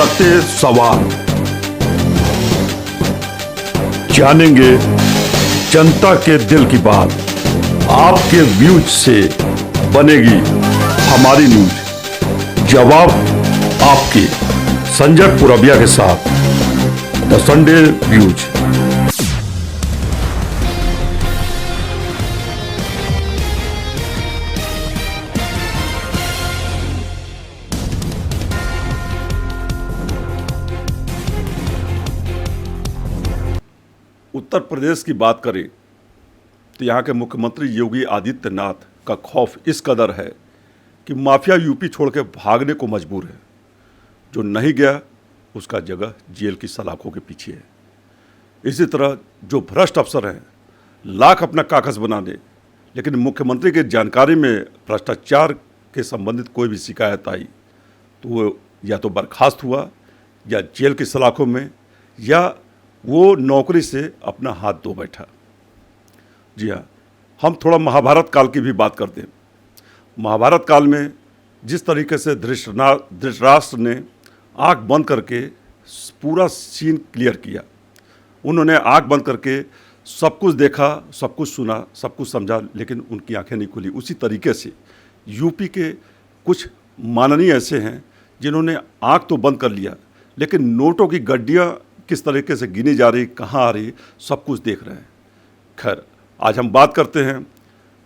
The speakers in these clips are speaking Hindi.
उठते सवाल जानेंगे जनता के दिल की बात। आपके व्यूज से बनेगी हमारी न्यूज। जवाब आपके संजय पुरबिया के साथ the Sunday views. Uttar Pradesh की बात करें तो यहाँ के मुख्यमंत्री योगी आदित्यनाथ का खौफ इस कदर है कि माफिया यूपी छोड़ के भागने को मजबूर है। जो नहीं गया उसका जगह जेल की सलाखों के पीछे है। इसी तरह जो भ्रष्ट अफसर हैं लाख अपना कागज़ बना दे, लेकिन मुख्यमंत्री की जानकारी में भ्रष्टाचार के संबंधित कोई भी शिकायत आई तो वो या तो बर्खास्त हुआ या जेल की सलाखों में, या वो नौकरी से अपना हाथ धो बैठा। जी हाँ, हम थोड़ा महाभारत काल की भी बात करते हैं। महाभारत काल में जिस तरीके से धृतराष्ट्र ने आँख बंद करके पूरा सीन क्लियर किया, उन्होंने आँख बंद करके सब कुछ देखा, सब कुछ सुना, सब कुछ समझा, लेकिन उनकी आंखें नहीं खुली। उसी तरीके से यूपी के कुछ माननीय ऐसे हैं जिन्होंने आँख तो बंद कर लिया, लेकिन नोटों की गड्डियाँ किस तरीके से गिनी जा रही, कहाँ आ रही, सब कुछ देख रहे हैं। खैर, आज हम बात करते हैं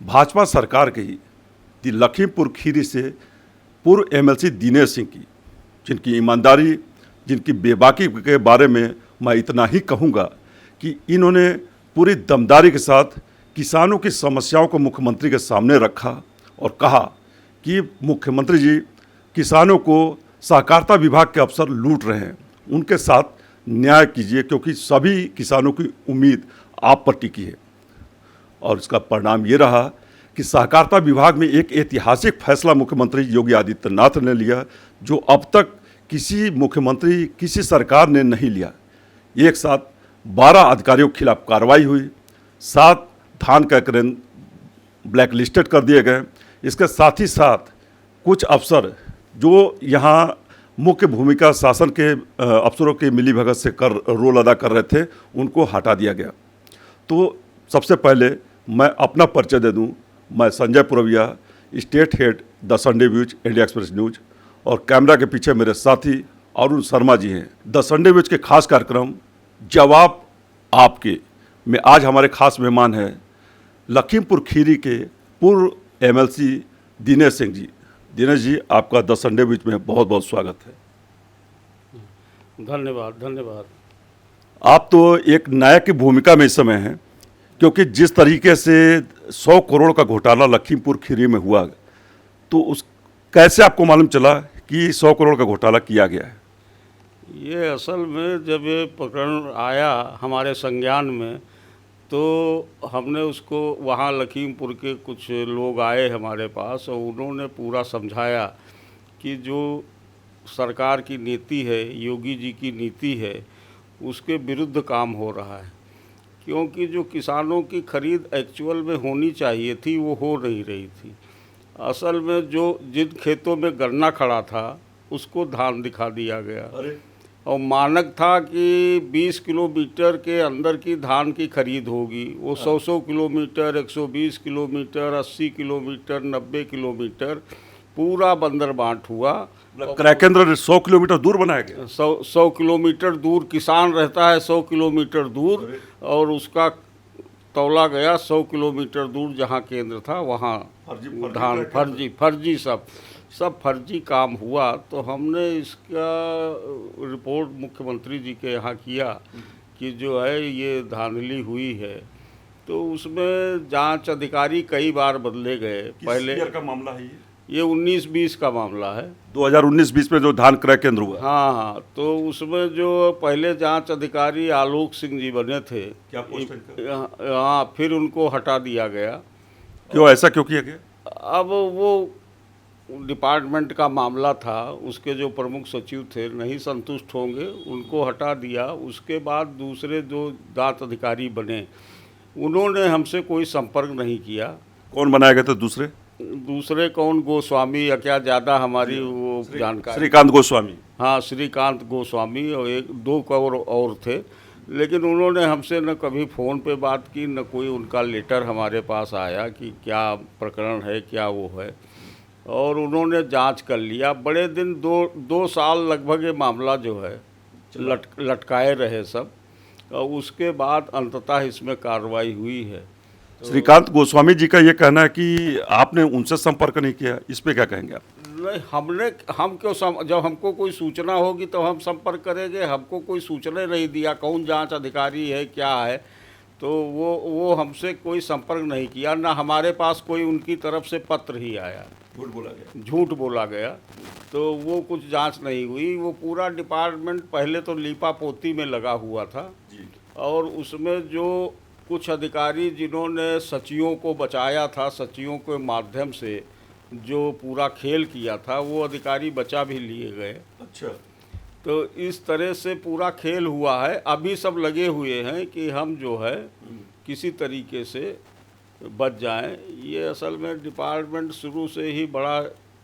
भाजपा सरकार के ही लखीमपुर खीरी से पूर्व एमएलसी दिनेश सिंह की, जिनकी ईमानदारी, जिनकी बेबाकी के बारे में मैं इतना ही कहूँगा कि इन्होंने पूरी दमदारी के साथ किसानों की समस्याओं को मुख्यमंत्री के सामने रखा और कहा कि मुख्यमंत्री जी, किसानों को सहकारिता विभाग के अफसर लूट रहे हैं, उनके साथ न्याय कीजिए, क्योंकि सभी किसानों की उम्मीद आप पर टिकी है। और इसका परिणाम ये रहा कि सहकारिता विभाग में एक ऐतिहासिक फैसला मुख्यमंत्री योगी आदित्यनाथ ने लिया, जो अब तक किसी मुख्यमंत्री, किसी सरकार ने नहीं लिया। एक साथ 12 अधिकारियों के खिलाफ कार्रवाई हुई, 7 धान का क्रेन ब्लैक लिस्टेड कर दिए गए। इसके साथ ही साथ कुछ अफसर जो यहाँ मुख्य भूमिका शासन के अफसरों के मिलीभगत से रोल अदा कर रहे थे, उनको हटा दिया गया। तो सबसे पहले मैं अपना परिचय दे दूं। मैं Sanjay Purbiya, state head the Sunday views, India express news, और कैमरा के पीछे मेरे साथी अरुण शर्मा जी हैं। द संडे व्यूज के खास कार्यक्रम जवाब आपके में आज हमारे खास मेहमान हैं लखीमपुर खीरी के पूर्व एमएलसी दिनेश सिंह जी। दिनेश जी, आपका द संडे व्यूज में बहुत बहुत स्वागत है। धन्यवाद धन्यवाद। आप तो एक नायक की भूमिका में इस समय हैं, क्योंकि जिस तरीके से 100 करोड़ का घोटाला लखीमपुर खीरी में हुआ, तो उस कैसे आपको मालूम चला कि 100 करोड़ का घोटाला किया गया है? ये असल में जब ये प्रकरण आया हमारे संज्ञान में, तो हमने उसको, वहाँ लखीमपुर के कुछ लोग आए हमारे पास और उन्होंने पूरा समझाया कि जो सरकार की नीति है, योगी जी की नीति है, उसके विरुद्ध काम हो रहा है। क्योंकि जो किसानों की खरीद एक्चुअल में होनी चाहिए थी, वो हो नहीं रही थी। असल में जो जिन खेतों में गन्ना खड़ा था उसको धान दिखा दिया गया। और मानक था कि 20 किलोमीटर के अंदर की धान की खरीद होगी। वो 100 किलोमीटर, 120 किलोमीटर, 80 किलोमीटर, 90 किलोमीटर पूरा बंदरबाट हुआ। क्रय केंद्र 100 किलोमीटर दूर बनाया गया। 100 किलोमीटर दूर किसान रहता है, 100 किलोमीटर दूर, और उसका तौला गया 100 किलोमीटर दूर जहाँ केंद्र था, वहाँ धान फर्जी सब फर्जी काम हुआ। तो हमने इसका रिपोर्ट मुख्यमंत्री जी के यहाँ किया कि जो है ये धांधली हुई है। तो उसमें जांच अधिकारी कई बार बदले गए। पहले ईयर का मामला है ये 19-20 का मामला है। 2019-20 में जो धान क्रय केंद्र हुआ। हाँ, तो उसमें जो पहले जांच अधिकारी आलोक सिंह जी बने थे, क्या पोस्ट है? हाँ, फिर उनको हटा दिया गया। क्यों, ऐसा क्यों किया गया? अब वो डिपार्टमेंट का मामला था, उसके जो प्रमुख सचिव थे नहीं संतुष्ट होंगे, उनको हटा दिया। उसके बाद दूसरे जो जांच अधिकारी बने, उन्होंने हमसे कोई संपर्क नहीं किया। कौन बनाए गए थे दूसरे? दूसरे कौन, गोस्वामी या क्या, ज़्यादा हमारी वो जानकारी। श्रीकांत गोस्वामी। हाँ, श्रीकांत गोस्वामी और एक दो और थे, लेकिन उन्होंने हमसे न कभी फ़ोन पे बात की, न कोई उनका लेटर हमारे पास आया कि क्या प्रकरण है, क्या वो है। और उन्होंने जांच कर लिया। बड़े दिन 2 साल लगभग ये मामला जो है लटकाए रहे सब, और उसके बाद अंततः इसमें कार्रवाई हुई है। श्रीकांत गोस्वामी जी का ये कहना है कि आपने उनसे संपर्क नहीं किया, इस पे क्या कहेंगे आप? नहीं, हम क्यों जब हमको कोई सूचना होगी तो हम संपर्क करेंगे। हमको कोई सूचना नहीं दिया कौन जांच अधिकारी है क्या है, तो वो हमसे कोई संपर्क नहीं किया, ना हमारे पास कोई उनकी तरफ से पत्र ही आया। झूठ बोला गया। तो वो कुछ जांच नहीं हुई। वो पूरा डिपार्टमेंट पहले तो लीपा पोती में लगा हुआ था जी। और उसमें जो कुछ अधिकारी जिन्होंने सचिवों को बचाया था, सचिवों के माध्यम से जो पूरा खेल किया था, वो अधिकारी बचा भी लिए गए। अच्छा। तो इस तरह से पूरा खेल हुआ है। अभी सब लगे हुए हैं कि हम जो है किसी तरीके से बच जाएं। ये असल में डिपार्टमेंट शुरू से ही बड़ा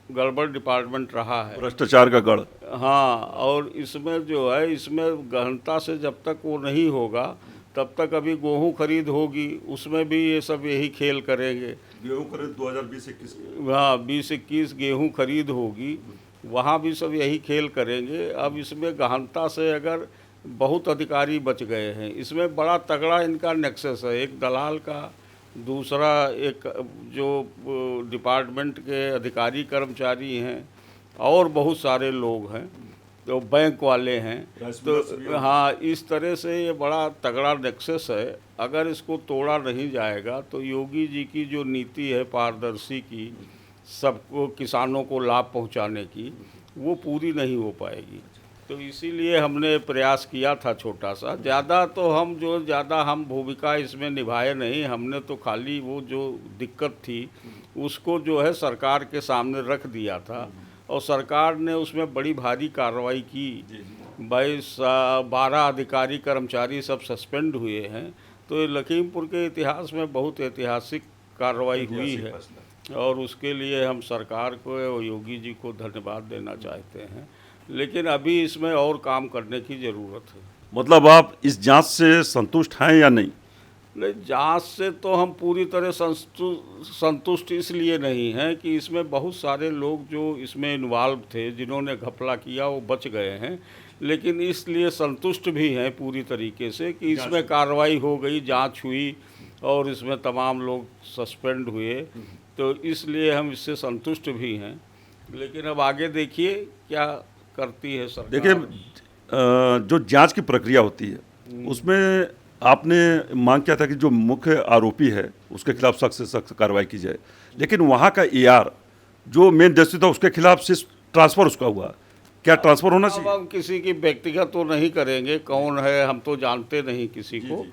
गड़बड़ डिपार्टमेंट रहा है, भ्रष्टाचार का गढ़। हाँ, और इसमें जो है, इसमें गहनता से जब तक वो नहीं होगा तब तक अभी गेहूँ खरीद होगी, उसमें भी ये सब यही खेल करेंगे। गेहूं खरीद 2020-21 हाँ, 20-21 गेहूँ खरीद होगी, वहाँ भी सब यही खेल करेंगे। अब इसमें गहनता से अगर बहुत अधिकारी बच गए हैं, इसमें बड़ा तगड़ा इनका नेक्सस है, एक दलाल का, दूसरा एक जो डिपार्टमेंट के अधिकारी कर्मचारी हैं, और बहुत सारे लोग हैं, तो बैंक वाले हैं। तो हाँ, इस तरह से ये बड़ा तगड़ा नेक्सस है। अगर इसको तोड़ा नहीं जाएगा तो योगी जी की जो नीति है पारदर्शी की, सबको किसानों को लाभ पहुंचाने की, वो पूरी नहीं हो पाएगी। तो इसीलिए हमने प्रयास किया था छोटा सा। ज़्यादा हम भूमिका इसमें निभाए नहीं। हमने तो खाली वो जो दिक्कत थी उसको जो है सरकार के सामने रख दिया था, और सरकार ने उसमें बड़ी भारी कार्रवाई की। 12 अधिकारी कर्मचारी सब सस्पेंड हुए हैं। तो ये लखीमपुर के इतिहास में बहुत ऐतिहासिक कार्रवाई हुई है, और उसके लिए हम सरकार को और योगी जी को धन्यवाद देना चाहते हैं। लेकिन अभी इसमें और काम करने की ज़रूरत है। मतलब आप इस जांच से संतुष्ट हैं या नहीं? नहीं, जांच से तो हम पूरी तरह संतुष्ट इसलिए नहीं हैं कि इसमें बहुत सारे लोग जो इसमें इन्वॉल्व थे, जिन्होंने घपला किया, वो बच गए हैं। लेकिन इसलिए संतुष्ट भी हैं पूरी तरीके से कि इसमें कार्रवाई हो गई, जांच हुई और इसमें तमाम लोग सस्पेंड हुए। तो इसलिए हम इससे संतुष्ट भी हैं। लेकिन अब आगे देखिए क्या करती है सरकार। देखिए, जो जांच की प्रक्रिया होती है उसमें आपने मांग किया था कि जो मुख्य आरोपी है उसके खिलाफ सख्त से सख्त कार्रवाई की जाए, लेकिन वहाँ का एआर जो मेन जस्टिस था उसके खिलाफ सिर्फ ट्रांसफ़र उसका हुआ। क्या ट्रांसफ़र होना चाहिए? अब हम किसी की व्यक्तिगत तो नहीं करेंगे, कौन है हम तो जानते नहीं किसी को।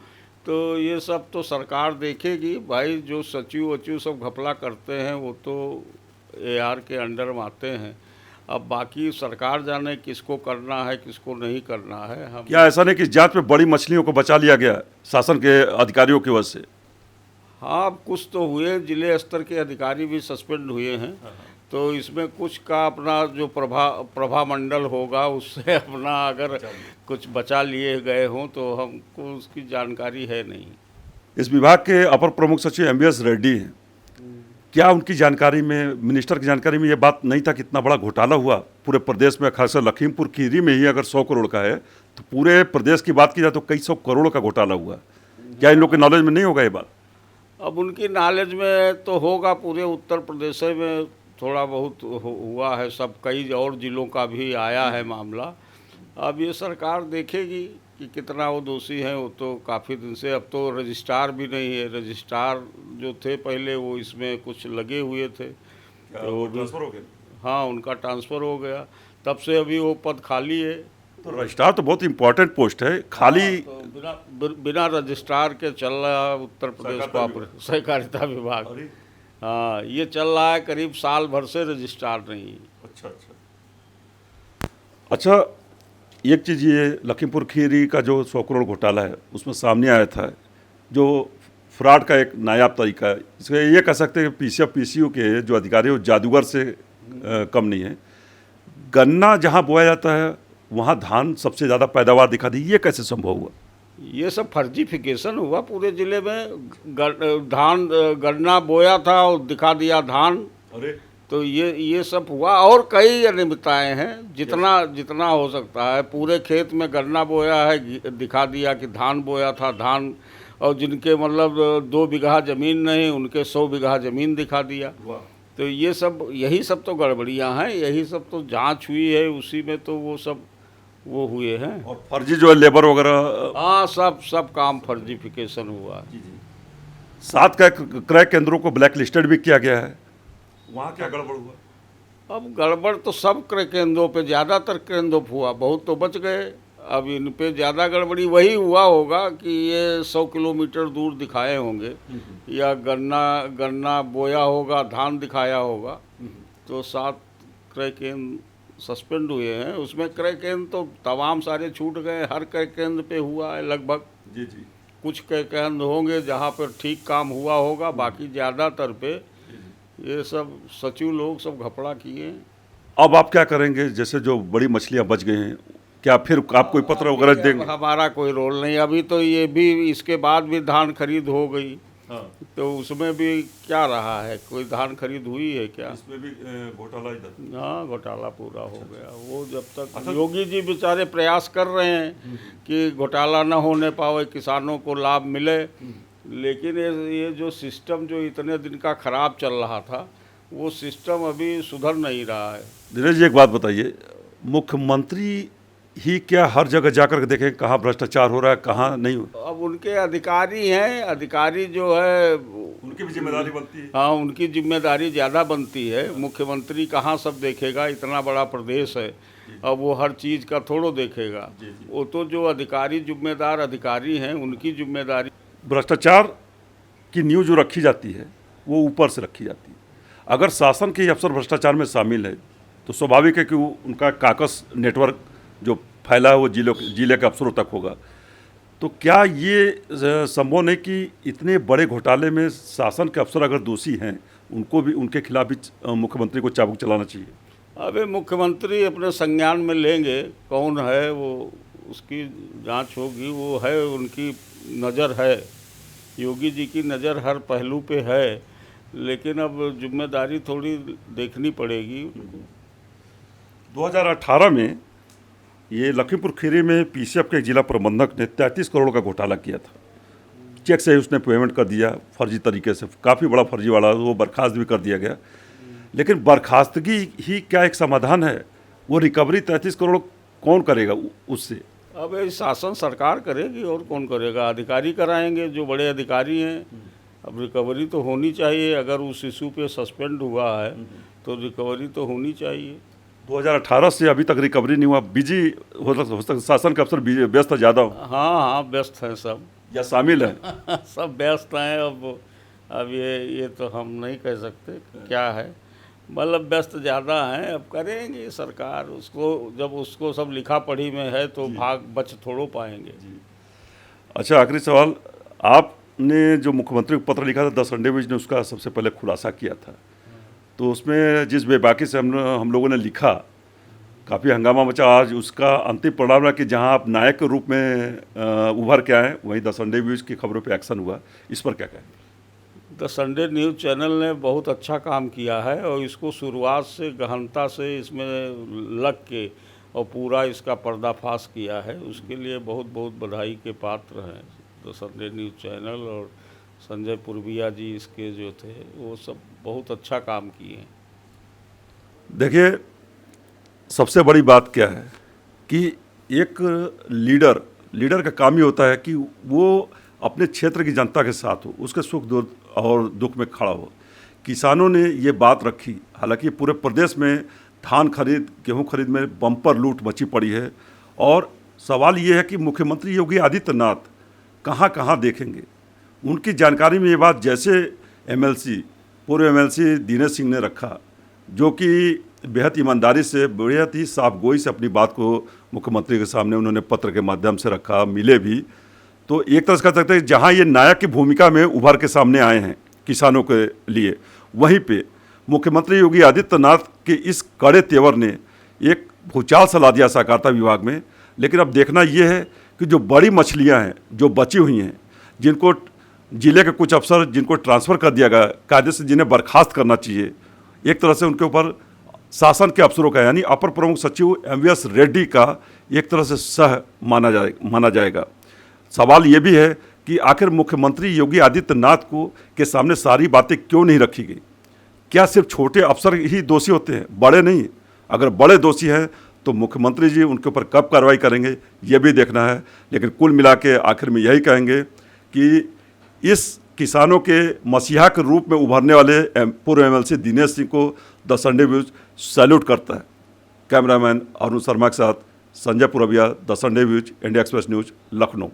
तो ये सब तो सरकार देखेगी। भाई, जो सचिव वचिव सब घपला करते हैं वो तो एआर के अंडर में आते हैं। अब बाकी सरकार जाने किसको करना है किसको नहीं करना है। हम क्या ऐसा नहीं कि जांच में बड़ी मछलियों को बचा लिया गया शासन के अधिकारियों की वजह से? हाँ, कुछ तो हुए, जिले स्तर के अधिकारी भी सस्पेंड हुए हैं। तो इसमें कुछ का अपना जो प्रभा मंडल होगा उससे अपना अगर कुछ बचा लिए गए हों तो हमको उसकी जानकारी है नहीं। इस विभाग के अपर प्रमुख सचिव MVS रेड्डी हैं। क्या उनकी जानकारी में, मिनिस्टर की जानकारी में ये बात नहीं था कि इतना बड़ा घोटाला हुआ पूरे प्रदेश में? खासकर लखीमपुर खीरी में ही अगर 100 करोड़ का है तो पूरे प्रदेश की बात की जाए तो कई 100 करोड़ का घोटाला हुआ। क्या इन लोग के नॉलेज में नहीं होगा ये बात? अब उनकी नॉलेज में तो होगा। पूरे उत्तर प्रदेश में थोड़ा बहुत हुआ है, सब कई और ज़िलों का भी आया है मामला। अब ये सरकार देखेगी कि कितना वो दोषी हैं। वो तो काफ़ी दिन से, अब तो रजिस्ट्रार भी नहीं है। रजिस्ट्रार जो थे पहले वो इसमें कुछ लगे हुए थे, तो वो ट्रांसफर हो गया। हाँ, उनका ट्रांसफ़र हो गया, तब से अभी वो पद खाली है। तो रजिस्ट्रार तो बहुत इंपॉर्टेंट पोस्ट है, खाली तो बिना रजिस्ट्रार के चल रहा है उत्तर प्रदेश सहकारिता विभाग। हाँ, ये चल रहा है करीब साल भर से रजिस्ट्रार नहीं। अच्छा, एक चीज़ ये लखीमपुर खीरी का जो 100 करोड़ घोटाला है उसमें सामने आया था जो फ्रॉड का एक नायाब तरीका है। इसमें ये कह सकते हैं कि PCF PCU के जो अधिकारी वो जादूगर से कम नहीं है। गन्ना जहाँ बोया जाता है वहाँ धान सबसे ज़्यादा पैदावार दिखा दी, ये कैसे संभव हुआ? ये सब फर्जीफिकेशन हुआ पूरे ज़िले में। धान गन्ना बोया था और दिखा दिया धान। अरे तो ये सब हुआ और कई अनियमितताएं हैं, जितना हो सकता है। पूरे खेत में गन्ना बोया है, दिखा दिया कि धान बोया था धान, और जिनके मतलब 2 बीघा ज़मीन नहीं उनके 100 बीघा ज़मीन दिखा दिया। तो ये सब, यही सब तो गड़बड़ियां हैं, यही सब तो जांच हुई है, उसी में तो वो सब वो हुए हैं। और फर्जी जो है लेबर वगैरह, हाँ, सब काम फर्जीफिकेशन हुआ। 7 क्रय केंद्रों को ब्लैक लिस्टेड भी किया गया है, वहाँ क्या गड़बड़ हुआ? अब गड़बड़ तो सब क्रय केंद्रों पे, ज़्यादातर केंद्रों पे हुआ, बहुत तो बच गए। अब इन पे ज़्यादा गड़बड़ी वही हुआ होगा कि ये 100 किलोमीटर दूर दिखाए होंगे, या गन्ना बोया होगा, धान दिखाया होगा। तो 7 क्रय केंद्र सस्पेंड हुए हैं। उसमें क्रय केंद्र तो तमाम सारे छूट गए, हर क्रय केंद्र पे हुआ है लगभग। जी जी। कुछ क्रय केंद्र होंगे जहाँ पर ठीक काम हुआ होगा, बाकी ज़्यादातर पे ये सब सचिव लोग सब घपला किए हैं। अब आप क्या करेंगे, जैसे जो बड़ी मछलियाँ बच गई हैं, क्या फिर आप कोई पत्र वगैरह देंगे? हमारा कोई रोल नहीं अभी तो। ये भी इसके बाद भी धान खरीद हो गई। हाँ। तो उसमें भी क्या रहा है, कोई धान खरीद हुई है क्या? इसमें भी घोटाला इधर। हाँ, घोटाला पूरा हो गया। वो जब तक योगी जी बेचारे प्रयास कर रहे हैं कि घोटाला न होने पावे, किसानों को लाभ मिले, लेकिन ये जो सिस्टम जो इतने दिन का खराब चल रहा था, वो सिस्टम अभी सुधर नहीं रहा है। धीरज जी, एक बात बताइए, मुख्यमंत्री ही क्या हर जगह जाकर के देखें कहाँ भ्रष्टाचार हो रहा है, कहाँ नहीं? अब उनके अधिकारी हैं, अधिकारी जो है उनकी भी जिम्मेदारी बनती है। हाँ, उनकी जिम्मेदारी ज़्यादा बनती है। मुख्यमंत्री कहाँ सब देखेगा, इतना बड़ा प्रदेश है, अब वो हर चीज़ का थोड़ो देखेगा। वो तो जो अधिकारी जिम्मेदार अधिकारी हैं उनकी जिम्मेदारी। भ्रष्टाचार की न्यूज़ जो रखी जाती है वो ऊपर से रखी जाती है। अगर शासन के अफसर भ्रष्टाचार में शामिल है तो स्वाभाविक है कि उनका काकस नेटवर्क जो फैला है वो जिले के अफसरों तक होगा। तो क्या ये संभव नहीं कि इतने बड़े घोटाले में शासन के अफसर अगर दोषी हैं, उनको भी, उनके खिलाफ भी मुख्यमंत्री को चाबुक चलाना चाहिए? अबे मुख्यमंत्री अपने संज्ञान में लेंगे, कौन है वो, उसकी जांच होगी। वो है, उनकी नज़र है, योगी जी की नज़र हर पहलू पे है, लेकिन अब जिम्मेदारी थोड़ी देखनी पड़ेगी। 2018 में ये लखीमपुर खीरी में पीसीएफ के जिला प्रबंधक ने 33 करोड़ का घोटाला किया था। चेक से उसने पेमेंट कर दिया फर्जी तरीके से, काफ़ी बड़ा फर्जी वाला, वो बर्खास्त भी कर दिया गया। लेकिन बर्खास्तगी ही क्या एक समाधान है? वो रिकवरी 33 करोड़ कौन करेगा उससे? अब ये शासन सरकार करेगी, और कौन करेगा? अधिकारी कराएंगे, जो बड़े अधिकारी हैं। अब रिकवरी तो होनी चाहिए, अगर उस इशू पे सस्पेंड हुआ है तो रिकवरी तो होनी चाहिए। 2018 से अभी तक रिकवरी नहीं हुआ। बिजी हो सकता, शासन के अफसर व्यस्त ज़्यादा हो। हाँ, व्यस्त हैं सब, या शामिल है? सब व्यस्त हैं। अब ये तो हम नहीं कह सकते क्या है, मतलब व्यस्त ज़्यादा हैं। अब करेंगे सरकार उसको, जब उसको सब लिखा पढ़ी में है तो भाग बच थोड़ो पाएंगे। अच्छा, आखिरी सवाल, आपने जो मुख्यमंत्री को पत्र लिखा था, द संडे न्यूज़ ने उसका सबसे पहले खुलासा किया था। तो उसमें जिस बेबाकी से हम लोगों ने लिखा, काफ़ी हंगामा मचा। आज उसका अंतिम परिणाम रहा कि जहां आप नायक के रूप में उभर के आए, वहीं द संडे न्यूज़ की खबरों पे एक्शन हुआ। इस पर क्या कहेंगे? द संडे न्यूज़ चैनल ने बहुत अच्छा काम किया है, और इसको शुरुआत से गहनता से इसमें लग के और पूरा इसका पर्दाफाश किया है। उसके लिए बहुत बहुत बधाई के पात्र हैं द संडे न्यूज़ चैनल, और संजय पुरबिया जी इसके जो थे, वो सब बहुत अच्छा काम किए। देखिए, सबसे बड़ी बात क्या है कि एक लीडर का काम ही होता है कि वो अपने क्षेत्र की जनता के साथ हो, उसके सुख और दुख में खड़ा हो। किसानों ने ये बात रखी, हालांकि पूरे प्रदेश में धान खरीद, गेहूं खरीद में बम्पर लूट मची पड़ी है। और सवाल ये है कि मुख्यमंत्री योगी आदित्यनाथ कहाँ कहाँ देखेंगे। उनकी जानकारी में ये बात, जैसे पूर्व एमएलसी दिनेश सिंह ने रखा, जो कि बेहद ईमानदारी से, बेहद ही साफ गोई से अपनी बात को मुख्यमंत्री के सामने उन्होंने पत्र के माध्यम से रखा, मिले भी। तो एक तरह से कह सकते हैं जहाँ ये नायक की भूमिका में उभर के सामने आए हैं किसानों के लिए, वहीं पे मुख्यमंत्री योगी आदित्यनाथ के इस कड़े तेवर ने एक भूचाल सा ला दिया सहकारिता विभाग में। लेकिन अब देखना ये है कि जो बड़ी मछलियां हैं जो बची हुई हैं, जिनको जिले के कुछ अफसर जिनको ट्रांसफ़र कर दिया गया कायदे से, जिन्हें बर्खास्त करना चाहिए, एक तरह से उनके ऊपर शासन के अफसरों का यानी अपर प्रमुख सचिव MVS रेड्डी का एक तरह से सह माना जाएगा। सवाल ये भी है कि आखिर मुख्यमंत्री योगी आदित्यनाथ को के सामने सारी बातें क्यों नहीं रखी गई? क्या सिर्फ छोटे अफसर ही दोषी होते हैं, बड़े नहीं? अगर बड़े दोषी हैं तो मुख्यमंत्री जी उनके ऊपर कब कार्रवाई करेंगे, ये भी देखना है। लेकिन कुल मिला के आखिर में यही कहेंगे कि इस किसानों के मसीहा के रूप में उभरने वाले पूर्व MLC दिनेश सिंह को द संडे न्यूज सैल्यूट करता है। कैमरामैन अरुण शर्मा के साथ Sanjay Purbiya, the Sunday news, India express news, Lucknow.